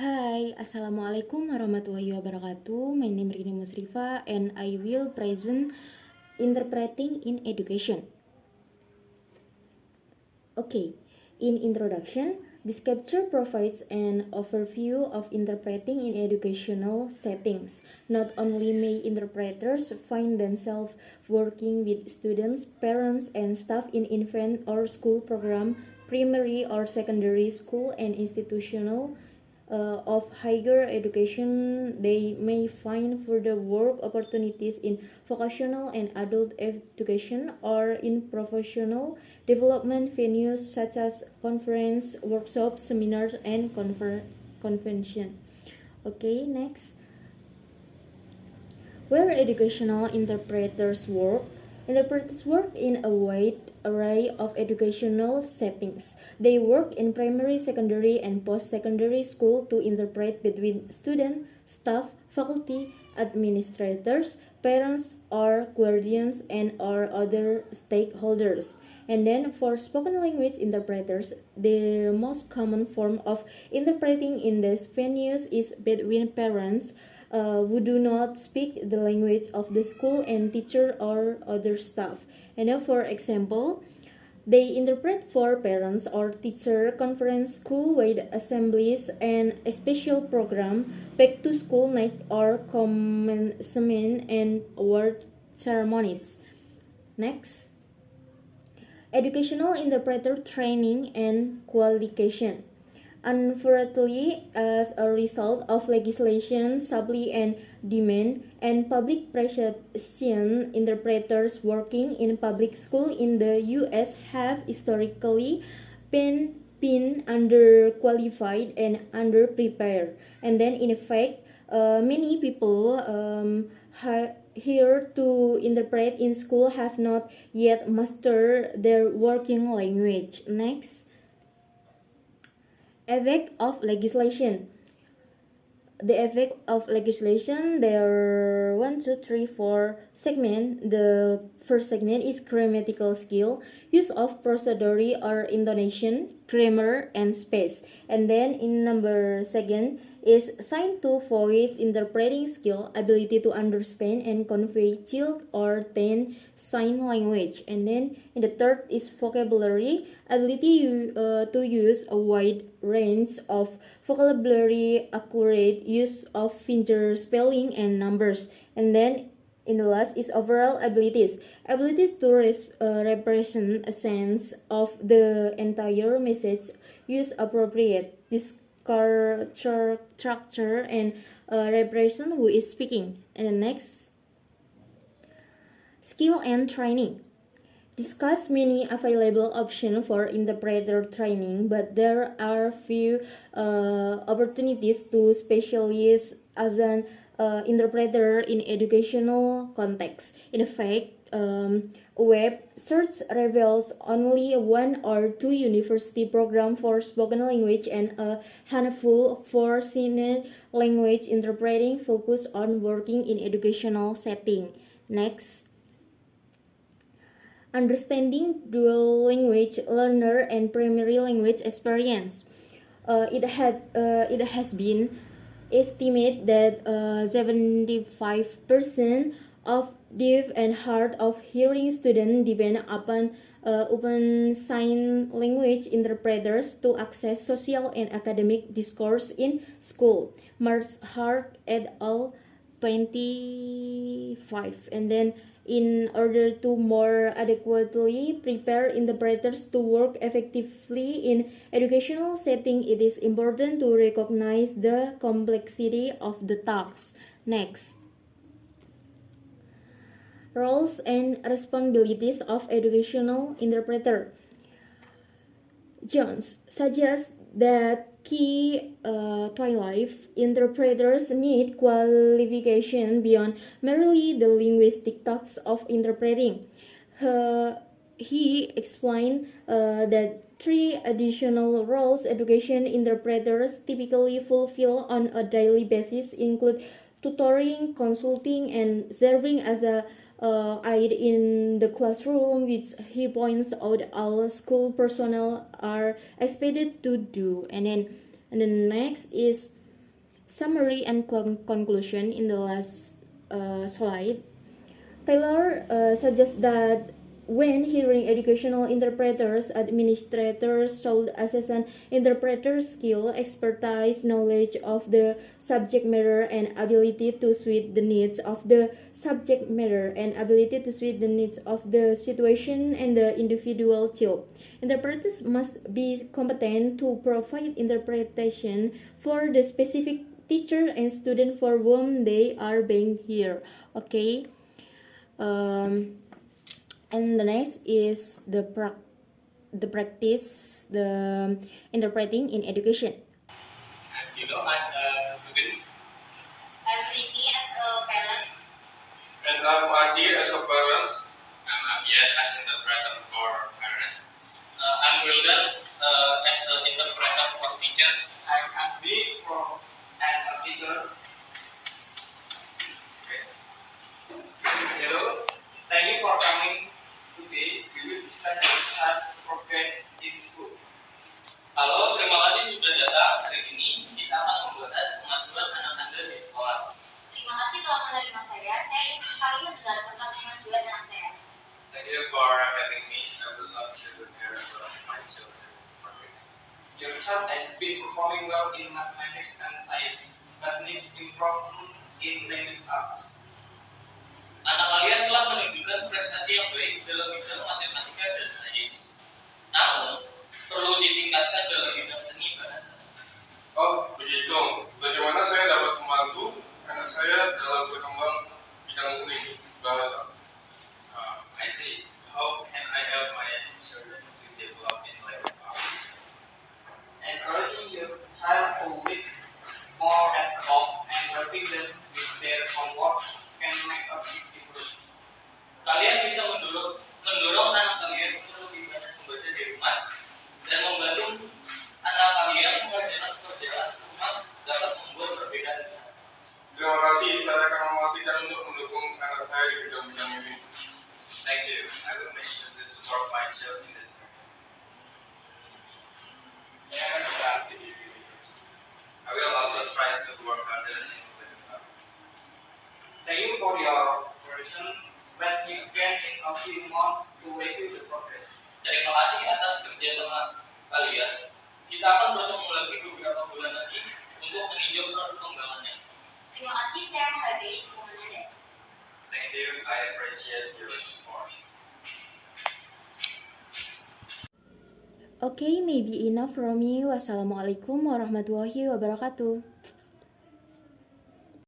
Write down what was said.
Hai, Assalamualaikum warahmatullahi wabarakatuh. My name is Rini Musrifa and I will present Interpreting in Education. Okay, in introduction, this capture provides an overview of interpreting in educational settings. Not only may interpreters find themselves working with students, parents, and staff in infant or school program, primary or secondary school, and institutional of higher education, they may find further work opportunities in vocational and adult education or in professional development venues such as conference, workshops, seminars, and convention. Okay, next. Where educational interpreters work. Interpreters work in a wide array of educational settings. They work in primary, secondary, and post-secondary school to interpret between student, staff, faculty, administrators, parents, or guardians, and or other stakeholders. And then for spoken language interpreters, the most common form of interpreting in these venues is between parents, who do not speak the language of the school and teacher or other staff. And now, for example, they interpret for parents or teacher conference, school-wide assemblies, and a special program, back to school night or commencement and award ceremonies. Next, educational interpreter training and qualification. Unfortunately, as a result of legislation, supply and demand, and public perception, interpreters working in public school in the U.S. have historically been underqualified and underprepared. And then, in effect, many people here to interpret in school have not yet mastered their working language. Next. Effect of legislation. The effect of legislation, there are 1, 2, 3, 4 segments. The first segment is grammatical skill, use of prosody or intonation, grammar, and space. And then in number second is sign to voice interpreting skill, ability to understand and convey child or teen sign language. And then in the third is vocabulary, ability to use a wide range of vocabulary, accurate use of finger spelling and numbers. And then in the last is overall abilities to represent a sense of the entire message, use appropriate structure, and represent who is speaking. And the next, skill and training. Discuss many available options for interpreter training, but there are few opportunities to specialize as an interpreter in educational context. In fact, web search reveals only 1 or 2 university programs for spoken language and a handful for sign language interpreting focus on working in educational setting. Next. Understanding dual language learner and primary language experience. It has been estimated that 75% of deaf and hard of hearing students depend upon open sign language interpreters to access social and academic discourse in school. Mars Hart et al. 25. And then in order to more adequately prepare interpreters to work effectively in educational setting, it is important to recognize the complexity of the task. Next. Roles and responsibilities of educational interpreter. Jones suggests that key twilight interpreters need qualification beyond merely the linguistic tasks of interpreting. He explained that 3 additional roles education interpreters typically fulfill on a daily basis include tutoring, consulting, and serving as a aid in the classroom, which he points out all school personnel are expected to do. And then the next is summary and conclusion in the last slide, Taylor suggests that when hearing educational interpreters, administrators should assess an interpreter's skill, expertise, knowledge of the subject matter, and ability to suit the needs of the subject matter and ability to suit the needs of the situation and the individual child. Interpreters must be competent to provide interpretation for the specific teacher and student for whom they are being here. Okay. And the next is the practice the interpreting in education. And as a student, I'm Ricky as a parent. and I'm Adi as a parent. I'm Abian as interpreter for parents. I'm Wildan as the interpreter for teacher. I'm Asbi as a teacher. Okay. Hello, thank you for coming today. We will discuss our progress in school. Halo, terima kasih sudah datang. Hari ini kita akan membahas kemajuan anak Anda di sekolah. Terima kasih telah menerima saya. Saya ingin sekali mendengar tentang kemajuan anak saya. Thank you for having me. I would love to hear about my children's progress. Your child has been performing well in mathematics and science, but needs improvement in language arts. Anak kalian telah menunjukkan prestasi yang baik dalam bidang matematika dan sains. Namun, perlu ditingkatkan dalam bidang seni bahasa. Oh, begitu. Bagaimana saya dapat membantu anak saya dalam berkembang bidang seni bahasa? I see. How can I help my children to develop in language arts? Encouraging your child to read more at home and helping them with their homework can make a big difference. Kalian bisa mendorong anak kalian untuk lebih banyak membaca di rumah dan membantu anak kalian mengerjakan pekerjaan rumah dapat membuat perbedaan besar. Terima kasih, saya akan memastikan untuk mendukung anak saya di bidang-bidang ini. Thank you. I will make sure to support my child in this area. Saya akan berusaha aktif di sini. I will also try to work harder in this area. Thank you for your cooperation. Let's meet again in a few months to review the progress. Terima kasih atas kerjasama kalian. Kita akan bertemu lagi beberapa bulan lagi untuk meninjau perkembangannya. Terima kasih saya menghargai dukungan Anda. Thank you. I appreciate your support. Okay, maybe enough from me. Wassalamualaikum warahmatullahi wabarakatuh.